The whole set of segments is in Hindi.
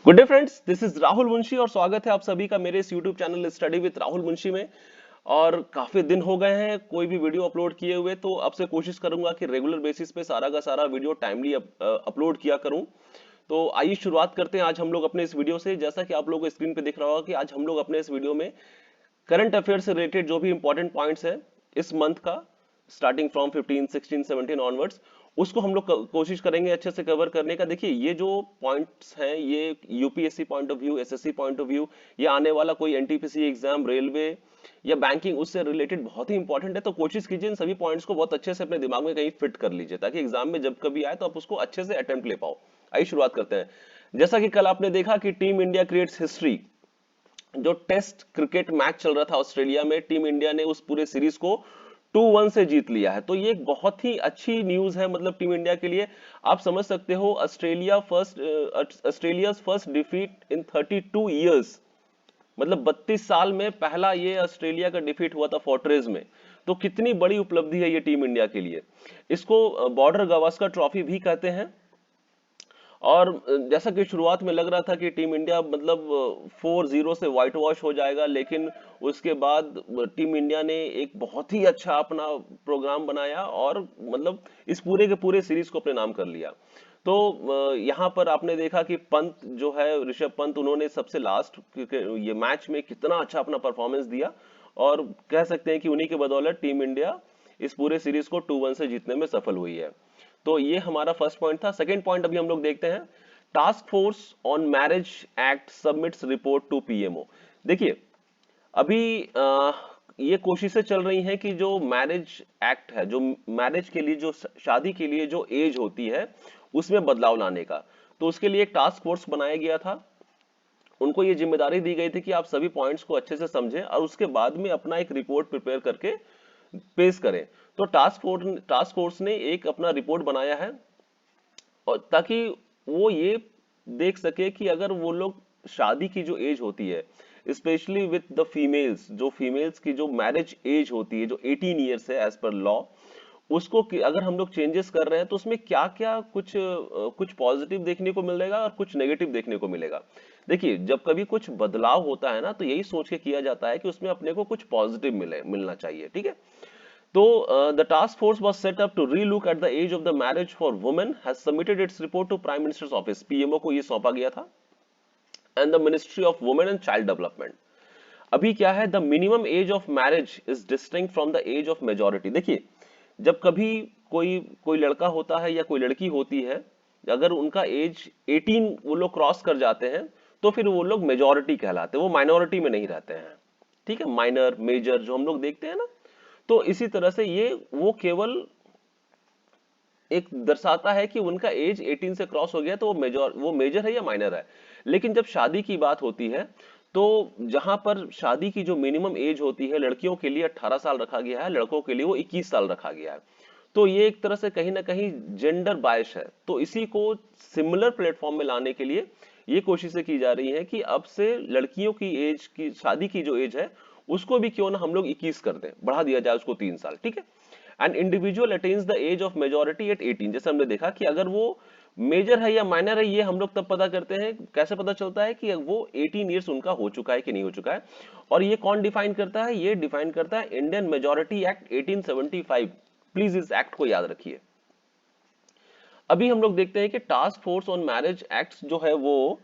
Good day friends, this is Rahul Munshi और स्वागत है आप सभी का मेरे इस YouTube channel study with Rahul Munshi में। और काफी दिन हो गए हैं कोई भी वीडियो अपलोड किए हुए, तो अब से कोशिश करूंगा कि रेगुलर बेसिस पे सारा का सारा वीडियो टाइमली अपलोड किया करूं। तो आइए शुरुआत करते हैं आज हम लोग अपने इस वीडियो से। जैसा कि आप लोगों को स्क्रीन पे दिख रहा होगा कि आज हम लोग अपने इस वीडियो में करंट अफेयर से रिलेटेड जो भी इंपॉर्टेंट पॉइंट्स है इस मंथ का, स्टार्टिंग फ्रॉम 15 16 17 ऑनवर्ड्स, उसको हम लोग कोशिश करेंगे अच्छे से कवर करने का। देखिए, ये जो पॉइंट्स हैं ये UPSC point of view, SSC point of view, या आने वाला कोई एनटीपीसी एग्जाम, रेलवे या बैंकिंग, उससे रिलेटेड बहुत ही इंपॉर्टेंट है। तो कोशिश कीजिए इन सभी पॉइंट्स को बहुत अच्छे से अपने दिमाग में कहीं फिट कर लीजिए, ताकि एग्जाम में जब कभी आए तो आप उसको अच्छे से अटेम्प्ट ले पाओ। आइए शुरुआत करते हैं। जैसा कि कल आपने देखा कि टीम इंडिया क्रिएट्स हिस्ट्री, जो टेस्ट क्रिकेट मैच चल रहा था ऑस्ट्रेलिया में, टीम इंडिया ने उस पूरे सीरीज को 2-1 से जीत लिया है। तो ये एक बहुत ही अच्छी न्यूज है, मतलब टीम इंडिया के लिए। आप समझ सकते हो, Australia first defeat in 32 years, मतलब 32 साल में पहला ये ऑस्ट्रेलिया का डिफीट हुआ था फोर्ट्रेज में। तो कितनी बड़ी उपलब्धि है ये टीम इंडिया के लिए। इसको बॉर्डर गावस्कर ट्रॉफी भी कहते हैं। और जैसा कि शुरुआत में लग रहा था कि टीम इंडिया मतलब 4-0 से व्हाइट वॉश हो जाएगा, लेकिन उसके बाद टीम इंडिया ने एक बहुत ही अच्छा अपना प्रोग्राम बनाया और मतलब इस पूरे के पूरे सीरीज को अपने नाम कर लिया। तो यहाँ पर आपने देखा कि पंत जो है, ऋषभ पंत, उन्होंने सबसे लास्ट ये मैच में कितना अच्छा अपना परफॉर्मेंस दिया, और कह सकते हैं कि उन्हीं के बदौलत टीम इंडिया इस पूरे सीरीज को 2-1 से जीतने में सफल हुई है। तो ये हमारा फर्स्ट पॉइंट था। सेकंड पॉइंट अभी हम लोग देखते हैं। Task force on marriage act submits report to PMO. देखिए, अभी ये कोशिशें चल रही हैं कि जो मैरिज एक्ट है, जो मैरिज के लिए, जो शादी के लिए जो एज होती है, उसमें बदलाव लाने का। तो उसके लिए एक टास्क फोर्स बनाया गया था। उनको ये जिम्मेदारी दी गई थी कि आप सभी पॉइंट्स को अच्छे से समझें और उसके बाद में अपना एक रिपोर्ट प्रिपेयर करके पेश करें। तो टास्क फोर्स ने एक अपना रिपोर्ट बनाया है, और ताकि वो ये देख सके कि अगर वो लोग शादी की जो एज होती है, स्पेशली विथ द फीमेल्स, जो फीमेल्स की जो मैरिज एज होती है, जो 18 ईयर्स है एज पर लॉ, उसको अगर हम लोग चेंजेस कर रहे हैं तो उसमें क्या क्या कुछ पॉजिटिव देखने को मिलेगा और कुछ नेगेटिव देखने को मिलेगा। देखिए, जब कभी कुछ बदलाव होता है ना, तो यही सोच के किया जाता है कि उसमें अपने को कुछ पॉजिटिव मिलना चाहिए, ठीक है। तो the task force was set up to relook at the age of the marriage for women, has submitted its report to prime minister's office, PMO को ये सौंपा गया था, and the ministry of women and child development. अभी क्या है, the minimum age of marriage is distinct from the age of majority. देखिए, जब कभी कोई कोई लड़का होता है या कोई लड़की होती है, अगर उनका एज 18 वो लोग क्रॉस कर जाते हैं, तो फिर वो लोग मेजोरिटी कहलाते हैं, वो माइनॉरिटी में नहीं रहते हैं, ठीक है। माइनर, मेजर जो हम लोग देखते हैं ना, तो इसी तरह से ये वो केवल एक दर्शाता है कि उनका एज 18 से क्रॉस हो गया, तो वो मेजर है या माइनर है। लेकिन जब शादी की बात होती है, तो जहां पर शादी की जो मिनिमम एज होती है, लड़कियों के लिए 18 साल रखा गया है, लड़कों के लिए वो 21 साल रखा गया है। तो ये एक तरह से कहीं ना कहीं जेंडर बायस है। तो इसी को सिमिलर प्लेटफॉर्म में लाने के लिए ये कोशिशें की जा रही है कि अब से लड़कियों की एज की, शादी की जो एज है, उसको भी क्यों ना हम लोग 21 कर दें, बढ़ा दिया जाए उसको 3 साल, ठीक है। And individual attains the age of majority at 18। जैसे हमने देखा कि अगर वो मेजर है या माइनर है, ये हम लोग तब पता करते हैं, कैसे पता चलता है कि वो 18 ईयर्स उनका हो चुका है कि नहीं हो चुका है। और ये कौन डिफाइन करता है? ये डिफाइन करता है इंडियन मेजोरिटी एक्ट 1875। प्लीज इस एक्ट को याद रखिए। अभी हम लोग देखते हैं कि task force on marriage act जो है वो,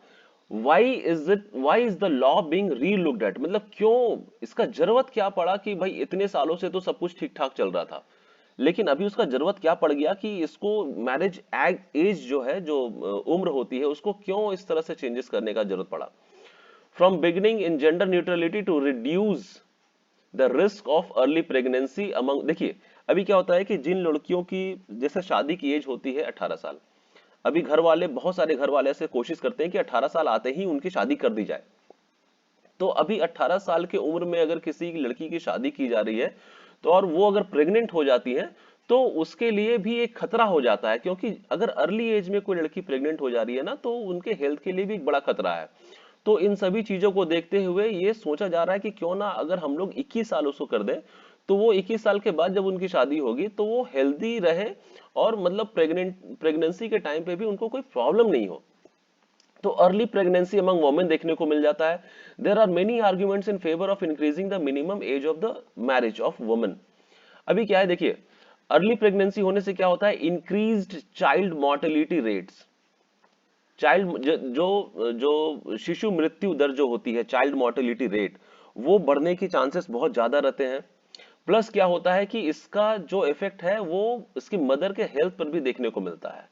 why is the law being relooked at, मतलब क्यों इसका जरूरत क्या पड़ा कि भाई इतने सालों से तो सब कुछ ठीक ठाक चल रहा था, लेकिन अभी उसका जरूरत क्या पड़ गया कि इसको मैरिज एज जो है, जो उम्र होती है, उसको क्यों इस तरह से चेंजेस करने का जरूरत पड़ा। From beginning in gender neutrality to reduce the risk of early pregnancy among. देखिए, अभी क्या होता है कि जिन लड़कियों की जैसे शादी की एज होती है 18 साल, अभी घर वाले, बहुत सारे घर वाले ऐसे कोशिश करते हैं कि 18 साल आते ही उनकी शादी कर दी जाए। तो अभी 18 साल की उम्र में अगर किसी लड़की की शादी की जा रही है, तो और वो अगर प्रेग्नेंट हो जाती है, तो उसके लिए भी एक खतरा हो जाता है, क्योंकि अगर अर्ली एज में कोई लड़की प्रेग्नेंट हो जा रही है ना, तो उनके हेल्थ के लिए भी एक बड़ा खतरा है। तो इन सभी चीजों को देखते हुए ये सोचा जा रहा है कि क्यों ना अगर हम लोग 21 साल उसको कर दें, तो वो 21 साल के बाद जब उनकी शादी होगी तो वो हेल्दी रहे, और मतलब प्रेग्नेंसी के टाइम पे भी उनको कोई प्रॉब्लम नहीं हो। तो अर्ली प्रेगनेंसी अमंग वुमेन देखने को मिल जाता है। There are many arguments in favour of increasing the minimum age of the marriage of women. अभी क्या है देखिए, अर्ली प्रेगनेंसी होने से क्या होता है, increased child mortality rates. Child जो शिशु मृत्यु दर जो होती है, चाइल्ड मोर्टेलिटी रेट, वो बढ़ने की चांसेस बहुत ज्यादा रहते हैं। प्लस क्या होता है कि इसका जो इफेक्ट है वो इसकी मदर के हेल्थ पर भी देखने को मिलता है।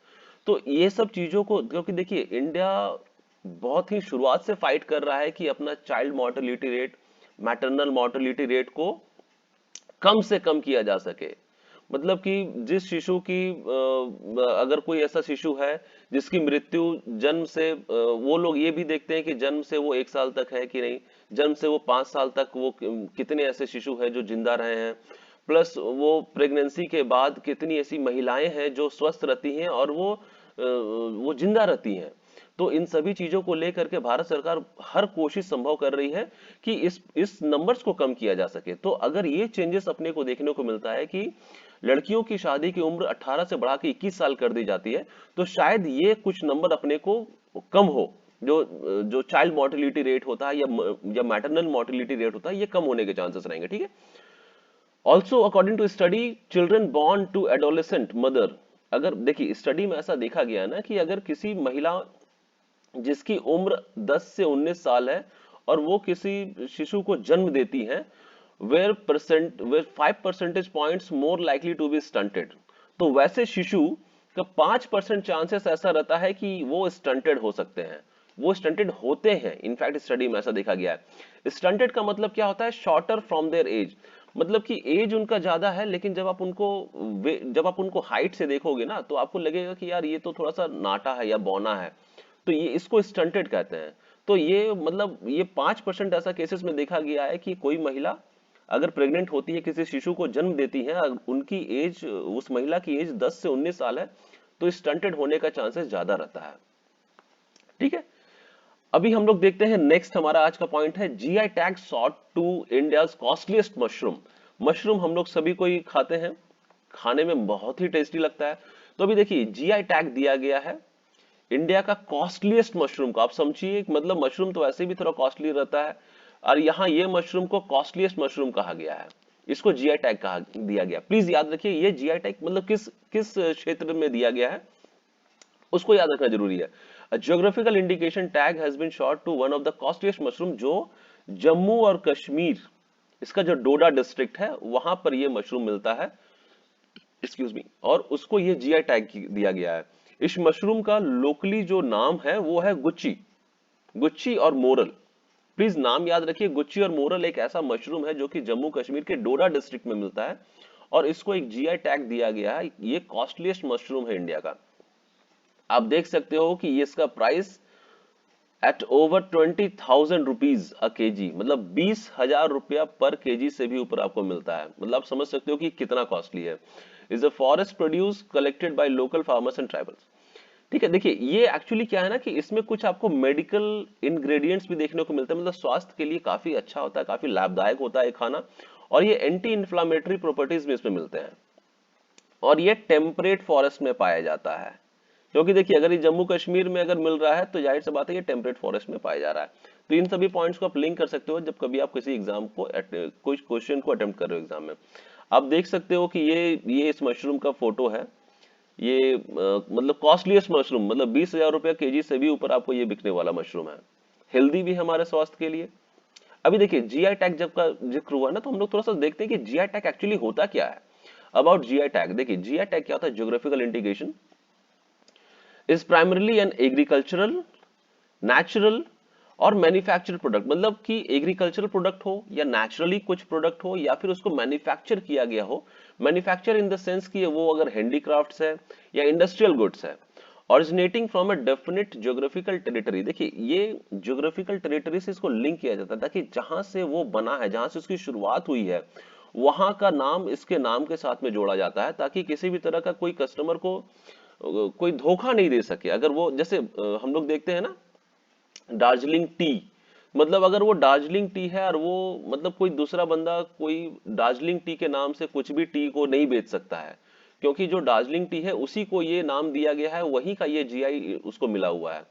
तो ये सब चीजों को, क्योंकि देखिए इंडिया बहुत ही शुरुआत से फाइट कर रहा है कि अपना child mortality rate, maternal mortality rate को कम से कम किया जा सके। मतलब कि जिस शिशु की अगर कोई ऐसा शिशु है जिसकी मृत्यु जन्म से, वो लोग ये भी देखते हैं कि जन्म से वो 1 साल तक है कि नहीं, जन्म से वो 5 साल तक वो कितने ऐसे शिशु हैं जो जिंदा रहे हैं, प्लस वो प्रेगनेंसी के बाद कितनी ऐसी महिलाएं हैं जो स्वस्थ रहती हैं और वो जिंदा रहती हैं। तो इन सभी चीजों को लेकर के भारत सरकार हर कोशिश संभव कर रही है कि इस नंबर्स को कम किया जा सके। तो अगर ये चेंजेस अपने को देखने को मिलता है कि लड़कियों की शादी की उम्र 18 से बढ़ा के 21 साल कर दी जाती है, तो शायद ये कुछ नंबर अपने को कम हो। जो जो चाइल्ड मोर्टेलिटी रेट होता है या मैटरनल मोर्टेलिटी रेट होता है, ये कम होने के चांसेस रहेंगे। ठीक है। Also according to study, children born to adolescent mother, अगर देखिए स्टडी में ऐसा देखा गया है ना कि अगर किसी महिला जिसकी उम्र 10 से 19 साल है और वो किसी शिशु को जन्म देती हैं, where 5 percentage points more likely to be stunted, तो वैसे शिशु का 5% चांसेस ऐसा रहता है कि वो स्टंटेड हो सकते हैं, वो स्टंटेड होते हैं। इनफैक्ट स्टडी में ऐसा देखा गया है। स्टंटेड का मतलब क्या होता है, शॉर्टर फ्रॉम देयर एज, मतलब कि एज उनका ज्यादा है लेकिन जब आप उनको हाइट से देखोगे ना तो आपको लगेगा कि यार ये तो थोड़ा सा नाटा है या बौना है, तो ये इसको स्टंटेड कहते हैं। तो ये मतलब ये 5% ऐसा केसेस में देखा गया है कि कोई महिला अगर प्रेग्नेंट होती है, किसी शिशु को जन्म देती है, उनकी एज, उस महिला की एज 10 से 19 साल है, तो स्टंटेड होने का चांसेस ज्यादा रहता है। ठीक है। अभी हम लोग देखते हैं नेक्स्ट, हमारा आज का पॉइंट है GI tag sought to India's costliest mushroom. Mushroom हम लोग सभी को ही खाते हैं, खाने में बहुत ही टेस्टी लगता है। तो अभी देखिए जीआई टैग दिया गया है इंडिया का कॉस्टलीस्ट मशरूम को। आप समझिए, मतलब मशरूम तो वैसे भी थोड़ा कॉस्टली रहता है और यहाँ ये मशरूम को कॉस्टलीस्ट मशरूम कहा गया है, इसको जीआई टैग कहा दिया गया। प्लीज याद रखिए ये जीआई टैग मतलब किस किस क्षेत्र में दिया गया है, उसको याद रखना जरूरी है। Geographical indication tag has been short to one of the costliest mushroom, जो जम्मू और कश्मीर, इसका जो डोडा डिस्ट्रिक्ट है वहां पर ये मशरूम मिलता है, एक्सक्यूज मी, और उसको ये जीआई टैग दिया गया है। इस मशरूम का लोकली जो नाम है वो है गुच्ची, गुच्ची और मोरल। प्लीज नाम याद रखिए, गुच्ची और मोरल एक ऐसा मशरूम है जो कि जम्मू कश्मीर के डोडा डिस्ट्रिक्ट में मिलता है और इसको एक जीआई टैग दिया गया है। ये कॉस्टलीस्ट मशरूम है इंडिया का। आप देख सकते हो कि ये इसका price at over 20,000 rupees a KG, मतलब 20,000 रुपया पर केजी से भी ऊपर आपको मिलता है। मतलब आप समझ सकते हो कि कितना कॉस्टली है। Is a forest produce collected by local farmers and tribals. ठीक है। देखिए ये एक्चुअली क्या है ना कि इसमें कुछ आपको मेडिकल इंग्रेडिएंट्स भी देखने को मिलते हैं, मतलब स्वास्थ्य के लिए काफी अच्छा होता है, काफी लाभदायक होता है ये खाना, और ये एंटी इन्फ्लामेटरी प्रॉपर्टीज भी इसमें मिलते हैं। और ये टेम्परेट फॉरेस्ट में पाया जाता है, क्योंकि देखिए अगर ये जम्मू कश्मीर में अगर मिल रहा है तो जाहिर सी बात है ये टेम्परेट फॉरेस्ट में पाया जा रहा है। तो इन सभी पॉइंट्स को आप लिंक कर सकते हो जब कभी आप किसी एग्जाम को, कोई क्वेश्चन को अटेम्प्ट कर रहे हो एग्जाम में। आप देख सकते हो कि ये इस मशरूम का फोटो है। ये मतलब कॉस्टलीस्ट मशरूम, मतलब 20,000 रुपया केजी से भी ऊपर आपको ये बिकने वाला मशरूम है। हेल्दी भी है हमारे स्वास्थ्य के लिए। अभी देखिए जीआई टैग जब का जिक्र हुआ ना, तो हम लोग थोड़ा सा देखते हैं कि जीआई टैग एक्चुअली होता क्या है। अबाउट जीआई टैग, देखिए जीआई टैग क्या होता है, geographical indication is primarily an agricultural, natural और मैन्युफैक्चर्ड प्रोडक्ट, मतलब कि एग्रीकल्चरल प्रोडक्ट हो या नेचुरली कुछ प्रोडक्ट हो या फिर उसको मैन्युफैक्चर किया गया हो। मैन्युफैक्चर इन द सेंस कि वो अगर हैंडीक्राफ्ट्स है या इंडस्ट्रियल गुड्स है, originating from a definite geographical territory. देखिए ये ज्योग्राफिकल टेरिटरी से इसको लिंक किया जाता है ताकि जहां से वो बना है, जहां से उसकी शुरुआत हुई है, वहां का नाम इसके नाम के साथ में जोड़ा जाता है, ताकि किसी भी तरह का कोई कस्टमर को कोई धोखा नहीं दे सके। अगर वो जैसे हम लोग देखते हैं ना दार्जिलिंग टी, मतलब अगर वो दार्जिलिंग टी है और वो मतलब कोई दूसरा बंदा कोई दार्जिलिंग टी के नाम से कुछ भी टी को नहीं बेच सकता है, क्योंकि जो दार्जिलिंग टी है उसी को ये नाम दिया गया है, वही का ये जीआई उसको मिला हुआ है।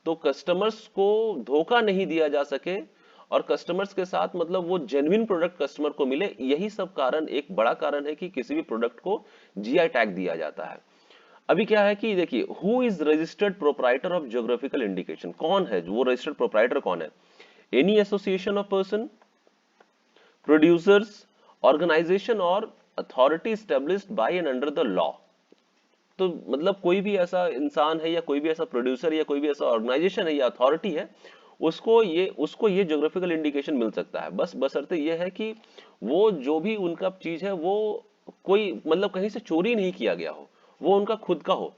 तो कस्टमर्स को धोखा नहीं दिया जा सके और कस्टमर्स के साथ मतलब वो जेन्युइन प्रोडक्ट कस्टमर को मिले, यही सब कारण, एक बड़ा कारण है कि किसी भी प्रोडक्ट को जीआई टैग दिया जाता है। अभी क्या है कि देखिए, who is registered proprietor of geographical indication, कौन है वो रजिस्टर्ड प्रोप्राइटर, कौन है? Any association of person, producers, organisation or authority established by and under the law. तो मतलब कोई भी ऐसा इंसान है या कोई भी ऐसा प्रोड्यूसर या कोई भी ऐसा ऑर्गेनाइजेशन है या अथॉरिटी है, उसको ये ज्योग्राफिकल इंडिकेशन मिल सकता है। बस बशर्ते ये है कि वो जो भी उनका चीज है वो कोई मतलब कहीं से चोरी नहीं किया गया हो, वो उनका खुद का हो।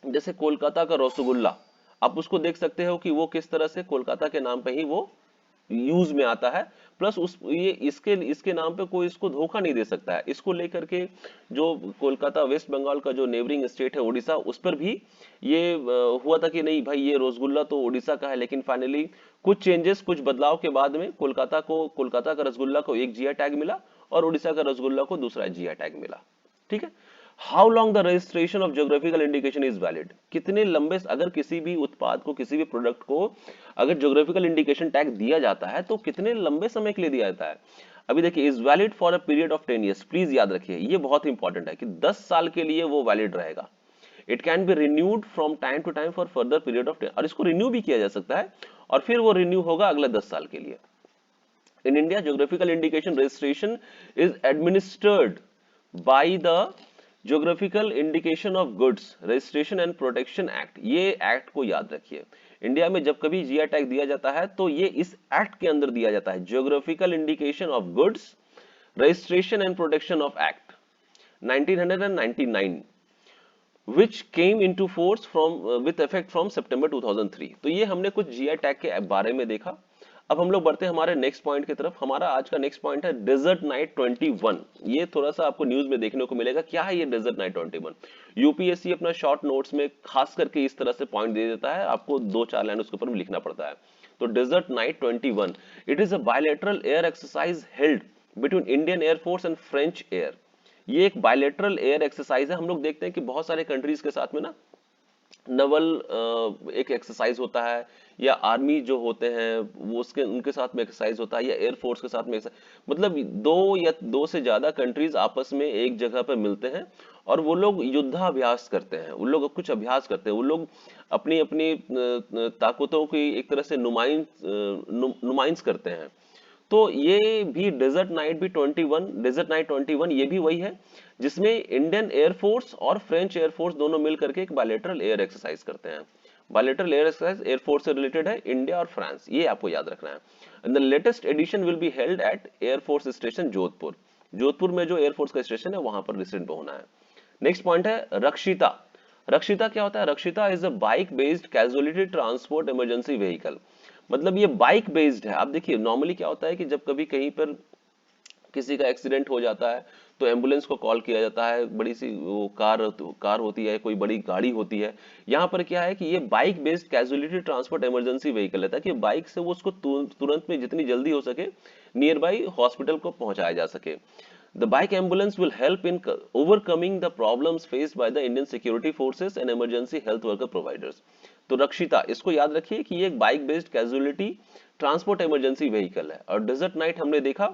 जैसे कोलकाता का रसगुल्ला, आप उसको देख सकते हो कि वो किस तरह से कोलकाता के नाम पे ही वो यूज में आता है। प्लस उस ये इसके इसके नाम पे कोई इसको धोखा नहीं दे सकता है। इसको लेकर के जो कोलकाता वेस्ट बंगाल का जो नेबरिंग स्टेट है उड़ीसा, उस पर भी ये हुआ था कि नहीं भाई ये रसगुल्ला तो उड़ीसा का है, लेकिन फाइनली कुछ चेंजेस, कुछ बदलाव के बाद में कोलकाता का रसगुल्ला को एक जीआई टैग मिला और उड़ीसा का रसगुल्ला को दूसरा जीआई टैग मिला। ठीक है। How long the registration of geographical indication is valid, कितने लंबे, अगर किसी भी उत्पाद को, किसी भी प्रोडक्ट को अगर ज्योग्राफिकल इंडिकेशन टैग दिया जाता है तो कितने लंबे समय के लिए दिया जाता है? अभी देखिए, is valid for a period of 10 years. Please याद रखिए, ये बहुत इंपॉर्टेंट है कि 10 साल के लिए वो वैलिड रहेगा। It can be renewed from time to time for further period of 10, और इसको रिन्यू भी किया जा सकता है और फिर वो रिन्यू होगा अगले 10 साल के लिए। In India, geographical indication registration is administered by the Geographical Indication of Goods Registration and Protection Act। ये एक्ट को याद रखिए। इंडिया में जब कभी जीआई टैग दिया जाता है तो ये इस एक्ट के अंदर दिया जाता है, geographical indication of goods registration and protection of act 1999, which came into force from with effect from September 2003। तो ये हमने कुछ जीआई टैग के बारे में देखा। अब हम लोग बढ़ते हैं हमारे नेक्स्ट पॉइंट की तरफ। हमारा आज का नेक्स्ट पॉइंट है डेजर्ट नाइट 21। ये थोड़ा सा आपको न्यूज में देखने को मिलेगा। क्या है ये डेजर्ट नाइट 21? यूपीएससी अपना शॉर्ट नोट्स में खास करके इस तरह से पॉइंट दे देता है, आपको 2-4 लाइन उसके ऊपर लिखना पड़ता है। तो desert night 21, it is a bilateral air exercise held between Indian air force and French air. ये एक बायलैटरल एयर एक्सरसाइज है। हम लोग देखते हैं कि बहुत सारे कंट्रीज के साथ में ना नवल एक एक्सरसाइज होता है, या आर्मी जो होते हैं वो उसके उनके साथ में एक्सरसाइज होता है, या एयरफोर्स के साथ में मतलब दो से ज्यादा कंट्रीज आपस में एक जगह पर मिलते हैं और वो लोग युद्धाभ्यास करते हैं, वो लोग कुछ अभ्यास करते हैं, वो लोग अपनी अपनी ताकतों की एक तरह से नुमाइंस करते हैं। तो ये भी डेजर्ट नाइट 21 ये भी वही है जिसमें इंडियन एयरफोर्स और फ्रेंच एयरफोर्स दोनों मिल करके एक बायलैटरल एयर एक्सरसाइज करते हैं। बायलैटरल एयर एक्सरसाइज एयरफोर्स से रिलेटेड है, इंडिया और फ्रांस, ये आपको याद रखना है। And the latest edition will be held at air force station Jodhpur. Jodhpur में जो एयरफोर्स का स्टेशन है वहां पर रिसेंट होना है। नेक्स्ट पॉइंट है रक्षिता। रक्षिता क्या होता है? रक्षिता is a bike based casualty transport emergency vehicle. मतलब ये बाइक बेस्ड है। आप देखिए नॉर्मली क्या होता है कि जब कभी कहीं पर किसी का एक्सीडेंट हो जाता है तो एम्बुलेंस को कॉल किया जाता है, बड़ी सी वो कार होती है, कोई बड़ी गाड़ी होती है। यहाँ पर क्या है कि ये bike based casualty transport emergency vehicle है, ताकि बाइक से वो उसको तुरंत में जितनी जल्दी हो सके नियर बाई हॉस्पिटल को पहुंचाया जा सके। The bike ambulance will help in overcoming the problems faced by the Indian security forces and emergency health worker providers। तो रक्षिता, इसको याद रखिए कि ये एक bike based casualty transport emergency vehicle है। और डेजर्ट नाइट हमने देखा,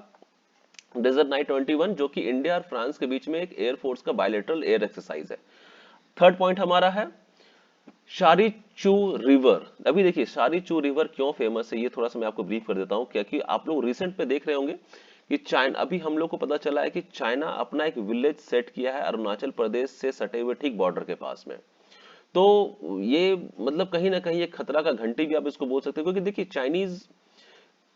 डेजर्ट नाइट 21 जो कि इंडिया और फ्रांस के बीच में एक एयरफोर्स का बायलैटरल एयर एक्सरसाइज है। थर्ड पॉइंट हमारा है शारीचू रिवर। अभी देखिए शारीचू रिवर क्यों फेमस है ये थोड़ा सा मैं आपको ब्रीफ कर देता हूँ, क्योंकि आप लोग रिसेंट पे देख रहे होंगे कि चाइना, अभी हम लोग को पता चला है कि चाइना अपना एक विलेज सेट किया है अरुणाचल प्रदेश से सटे हुए ठीक बॉर्डर के पास में। तो ये मतलब कहीं ना कहीं एक खतरा का घंटी भी आप इसको बोल सकते हो, क्योंकि देखिए चाइनीज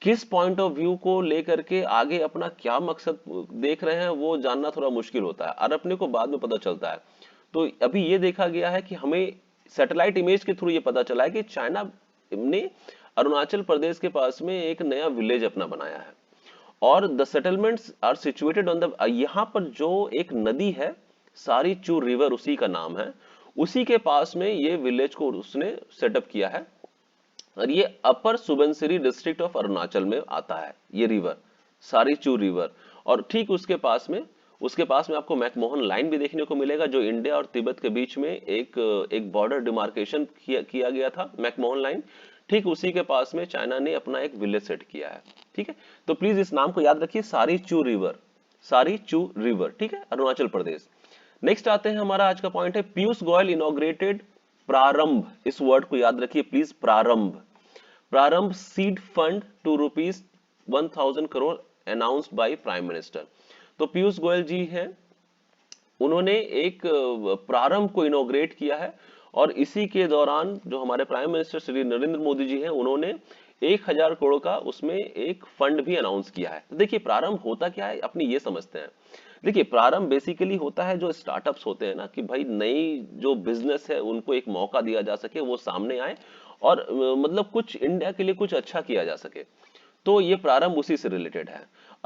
किस पॉइंट ऑफ व्यू को लेकर के आगे अपना क्या मकसद देख रहे हैं वो जानना थोड़ा मुश्किल होता है और अपने को बाद में पता चलता है। तो अभी ये देखा गया है कि हमें सैटेलाइट इमेज के थ्रू ये पता चला है कि चाइना ने अरुणाचल प्रदेश के पास में एक नया विलेज अपना बनाया है और the settlements are situated on the, यहाँ पर जो एक नदी है सारीचू रिवर उसी का नाम है, उसी के पास में ये विलेज को उसने सेटअप किया है और ये अपर सुबनसिरी डिस्ट्रिक्ट ऑफ अरुणाचल में आता है ये रिवर सारीचू रिवर। और ठीक उसके पास में उसके पास में आपको मैकमोहन लाइन भी देखने को मिलेगा, जो इंडिया और तिब्बत के बीच में एक बॉर्डर डिमार्केशन किया गया था, मैकमोहन लाइन। ठीक उसी के पास में चाइना ने अपना एक विलेज सेट किया है। ठीक है, तो प्लीज इस नाम को याद रखिए, सारी चू रिवर, सारी चू रिवर। ठीक है, अरुणाचल प्रदेश। नेक्स्ट आते हैं, हमारा आज का पॉइंट है पीयूष गोयल इनॉग्रेटेड प्रारंभ। इस वर्ड को याद रखिए please, Prarambh. Prarambh seed fund to rupees 1000 crore announced by prime minister. तो पीयूष गोयल जी हैं, उन्होंने एक प्रारंभ को इनोग्रेट किया है, और इसी के दौरान जो हमारे प्राइम मिनिस्टर श्री नरेंद्र मोदी जी हैं, उन्होंने 1000 करोड़ का उसमें एक फंड भी अनाउंस किया है। तो देखिए प्रारंभ होता क्या है, अपनी ये समझते हैं। देखिए प्रारंभ बेसिकली होता है, जो स्टार्टअप्स होते हैं ना, कि भाई नई जो बिजनेस है उनको एक मौका दिया जा सके, वो सामने आए और मतलब कुछ इंडिया के लिए कुछ अच्छा किया जा सके। तो ये प्रारंभ उसी से रिलेटेड है।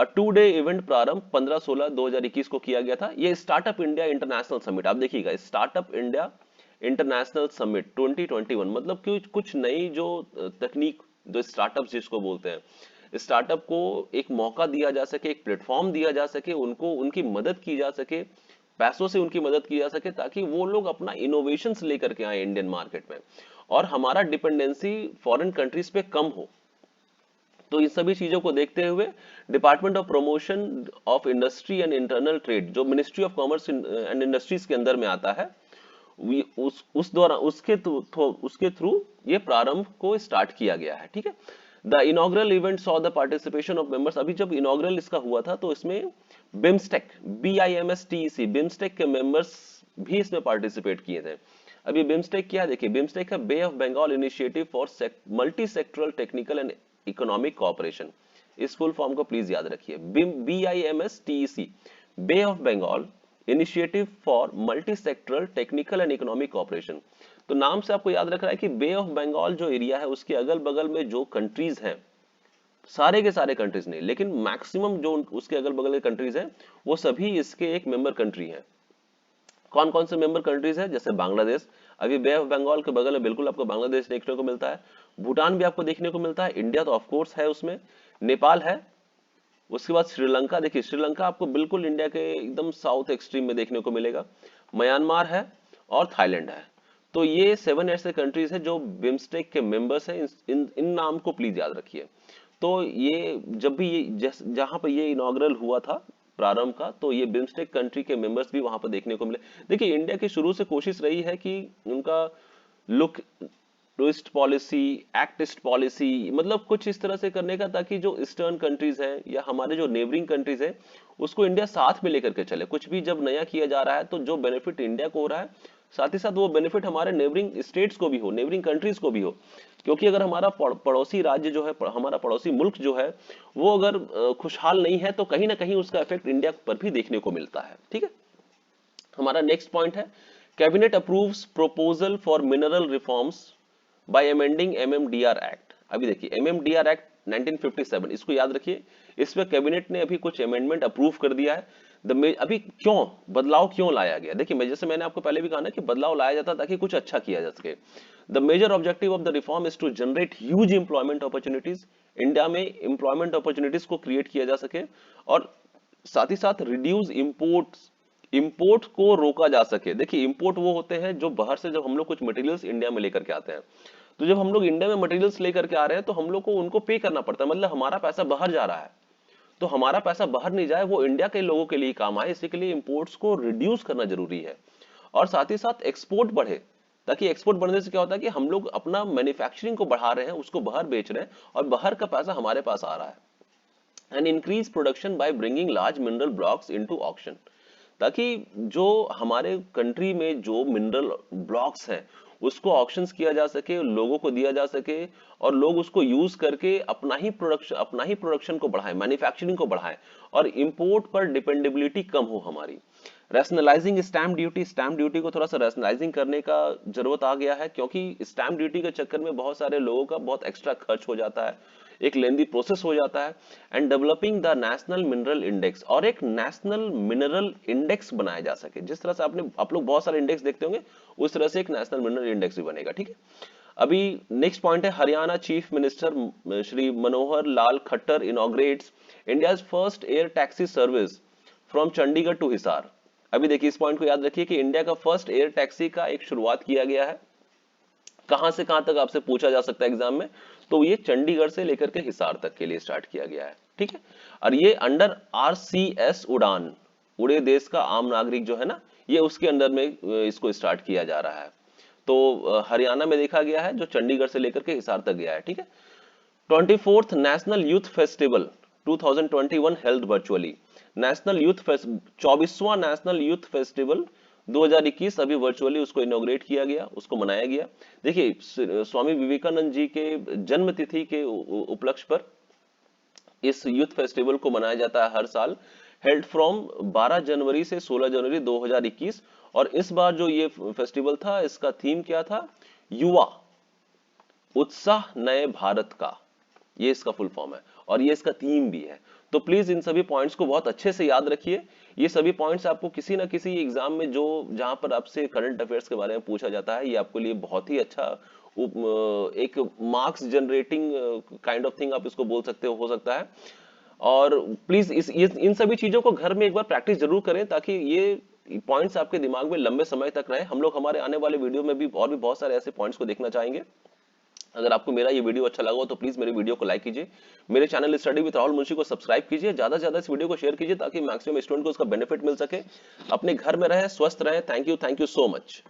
2 डे इवेंट प्रारंभ 15/16/2021 को किया गया था। ये स्टार्टअप इंडिया इंटरनेशनल समिट, आप देखिएगा, स्टार्टअप इंडिया इंटरनेशनल समिट 2021, मतलब कि कुछ नई जो तकनीक, जो स्टार्टअप जिसको बोलते हैं, स्टार्टअप को एक मौका दिया जा सके, एक प्लेटफॉर्म दिया जा सके, उनको उनकी मदद की जा सके, पैसों से उनकी मदद की जा सके, ताकि वो लोग अपना इनोवेशंस लेकर के आए इंडियन मार्केट में, और हमारा डिपेंडेंसी फॉरेन कंट्रीज पे कम हो। तो इन सभी चीजों को देखते हुए department of promotion of industry and internal trade, जो ministry of commerce and industries के अंदर में आता है, उस दौरान उसके थ्रू ये प्रारंभ को स्टार्ट किया गया है। ठीक है, the inaugural event saw the participation of members. अभी जब इनॉग्रल इसका हुआ था, तो इसमें बिम्स्टेक, BIMSTEC, बिम्स्टेक के मेंबर्स भी इसमें पार्टिसिपेट किए थे। अभी बिम्स्टेक क्या है, देखिए बिम्स्टेक है Bay of Bengal initiative for multi sectoral technical and economic cooperation. इस फुल फॉर्म को प्लीज याद रखिए, BIMSTEC, Bay of Bengal initiative for multi sectoral technical and economic cooperation. तो नाम से आपको याद रखना है कि बे ऑफ बंगाल जो एरिया है, उसके अगल बगल में जो कंट्रीज हैं, सारे के सारे कंट्रीज नहीं, लेकिन मैक्सिमम जो उसके अगल बगल के कंट्रीज हैं, वो सभी इसके एक मेंबर कंट्री हैं। कौन कौन से मेंबर कंट्रीज है, जैसे बांग्लादेश, अभी बे ऑफ बंगाल के बगल में बिल्कुल आपको बांग्लादेश देखने को मिलता है, भूटान भी आपको देखने को मिलता है, इंडिया तो ऑफ कोर्स है उसमें, नेपाल है, उसके बाद श्रीलंका, देखिए श्रीलंका आपको बिल्कुल इंडिया के एकदम साउथ एक्सट्रीम में देखने को मिलेगा, म्यांमार है, और थाईलैंड है। तो ये 7 ऐसे कंट्रीज है जो बिम्स्टेक के मेंबर्स हैं। इन नाम को प्लीज याद रखिए। तो ये जब भी ये जहां पर ये इनॉग्रल हुआ था प्रारंभ का, तो ये बिम्स्टेक कंट्री के मेंबर्स भी वहां पर देखने को मिले। देखिए इंडिया की शुरू से कोशिश रही है कि उनका लुक टूरिस्ट पॉलिसी, एक्टिस्ट पॉलिसी, मतलब कुछ इस तरह से करने का, ताकि जो ईस्टर्न कंट्रीज हैं या हमारे जो नेबरिंग कंट्रीज हैं, उसको इंडिया साथ में लेकर के चले। कुछ भी जब नया किया जा रहा है, तो जो बेनिफिट इंडिया को हो रहा है, साथ ही साथ वो बेनिफिट हमारे नेबरिंग स्टेट्स को भी हो, नेबरिंग कंट्रीज को भी हो। क्योंकि अगर हमारा पड़ोसी राज्य जो है, हमारा पड़ोसी मुल्क जो है, वो अगर खुशहाल नहीं है, तो कहीं ना कहीं उसका इफेक्ट इंडिया पर भी देखने को मिलता है। ठीक है, हमारा नेक्स्ट पॉइंट है cabinet approves proposal for mineral reforms bye amending MMDR act. अभी देखिए MMDR एक्ट 1957, इसको याद रखिए। इस पे कैबिनेट ने अभी कुछ अमेंडमेंट अप्रूव कर दिया है। अभी क्यों बदलाव क्यों लाया गया, देखिए मैं जैसे मैंने आपको पहले भी कहा ना कि बदलाव लाया जाता ताकि कुछ अच्छा किया जा सके। The major objective of the reform is to generate huge employment opportunities. India में एम्प्लॉयमेंट अपॉर्चुनिटीज को क्रिएट किया जा सके, और साथ ही साथ रिड्यूस इंपोर्ट को रोका जा सके। देखिए इंपोर्ट वो होते हैं जो बाहर से जब हम लोग कुछ मटेरियल्स इंडिया में लेकर के आते हैं, तो जब हम लोग इंडिया में मटेरियल्स लेकर के आ रहे हैं, तो हम लोग को उनको पे करना पड़ता है, मतलब हमारा पैसा बाहर जा रहा है। तो हमारा पैसा बाहर नहीं जाए, वो इंडिया के लोगों के लिए काम आए, इसी के लिए इंपोर्ट्स को रिड्यूस करना जरूरी है। और साथ ही साथ एक्सपोर्ट बढ़े, ताकि एक्सपोर्ट बढ़ने से क्या होता है कि हम लोग अपना मैन्युफैक्चरिंग को बढ़ा रहे हैं, उसको बाहर बेच रहे हैं, और बाहर का पैसा हमारे पास आ रहा है। And increase production by bringing large mineral blocks into auction, ताकि जो हमारे कंट्री में जो मिनरल ब्लॉक्स हैं, उसको ऑक्शंस किया जा सके, लोगों को दिया जा सके, और लोग उसको यूज करके अपना ही प्रोडक्शन को बढ़ाएं, मैन्युफैक्चरिंग को बढ़ाएं, और इंपोर्ट पर डिपेंडेबिलिटी कम हो हमारी। रैशनलाइजिंग स्टैम्प ड्यूटी को थोड़ा सा रैशनलाइजिंग करने का जरूरत आ गया है, क्योंकि स्टैम्प ड्यूटी के चक्कर में बहुत सारे लोगों का बहुत एक्स्ट्रा खर्च हो जाता है, एक लेंदी प्रोसेस हो जाता है। And developing the national mineral index, और एक नेशनल मिनरल इंडेक्स बनाया जा सके। जिस तरह से आप लोग बहुत सारे इंडेक्स देखते होंगे, उस तरह से एक नेशनल मिनरल इंडेक्स भी बनेगा। ठीक है, अभी नेक्स्ट पॉइंट है Haryana chief minister Shri Manohar Lal Khattar inaugurates India's first air taxi service from Chandigarh to Hisar. अभी देखिए इस पॉइंट को याद रखिए कि इंडिया का फर्स्ट एयर टैक्सी का एक शुरुआत किया गया है। कहां से कहां तक आपसे पूछा जा सकता है एग्जाम में, तो ये चंडीगढ़ से लेकर के हिसार तक के लिए स्टार्ट किया गया है, ठीक है। और ये अंडर RCS उड़ान, उड़े देश का आम नागरिक जो है ना, ये उसके अंदर में इसको स्टार्ट किया जा रहा है। तो हरियाणा में देखा गया है, जो चंडीगढ़ से लेकर के हिसार तक गया है, ठीक है। 24th national youth festival 2021 held virtually. National youth 24वां नेशनल यूथ फेस्टिवल 2021 अभी वर्चुअली उसको इनॉग्रेट किया गया, उसको मनाया गया। देखिए स्वामी विवेकानंद जी के जन्म तिथि के उपलक्ष्य पर इस यूथ फेस्टिवल को मनाया जाता है हर साल, हेल्ड फ्रॉम 12 जनवरी से 16 जनवरी 2021। और इस बार जो ये फेस्टिवल था, इसका थीम क्या था, युवा उत्साह नए भारत का, ये इसका फुल फॉर्म है और ये इसका थीम भी है। तो प्लीज इन सभी पॉइंट्स को बहुत अच्छे से याद रखिए। ये सभी पॉइंट्स आपको किसी ना किसी एग्जाम में जो जहां पर आपसे करंट अफेयर्स के बारे में पूछा जाता है, ये आपके लिए बहुत ही अच्छा एक marks generating kind of thing आप इसको बोल सकते हो सकता है। और प्लीज इन सभी चीजों को घर में एक बार प्रैक्टिस जरूर करें, ताकि ये पॉइंट्स आपके दिमाग में लंबे समय तक रहे। हम लोग हमारे आने वाले वीडियो में भी और भी बहुत सारे ऐसे पॉइंट्स को देखना चाहेंगे। अगर आपको मेरा ये वीडियो अच्छा लगा हो तो प्लीज मेरे वीडियो को लाइक कीजिए, मेरे channel study with Rahul Munshi को सब्सक्राइब कीजिए, ज्यादा से ज्यादा इस वीडियो को शेयर कीजिए ताकि मैक्सिमम स्टूडेंट को उसका बेनिफिट मिल सके। अपने घर में रहे, स्वस्थ रहे। Thank you so much.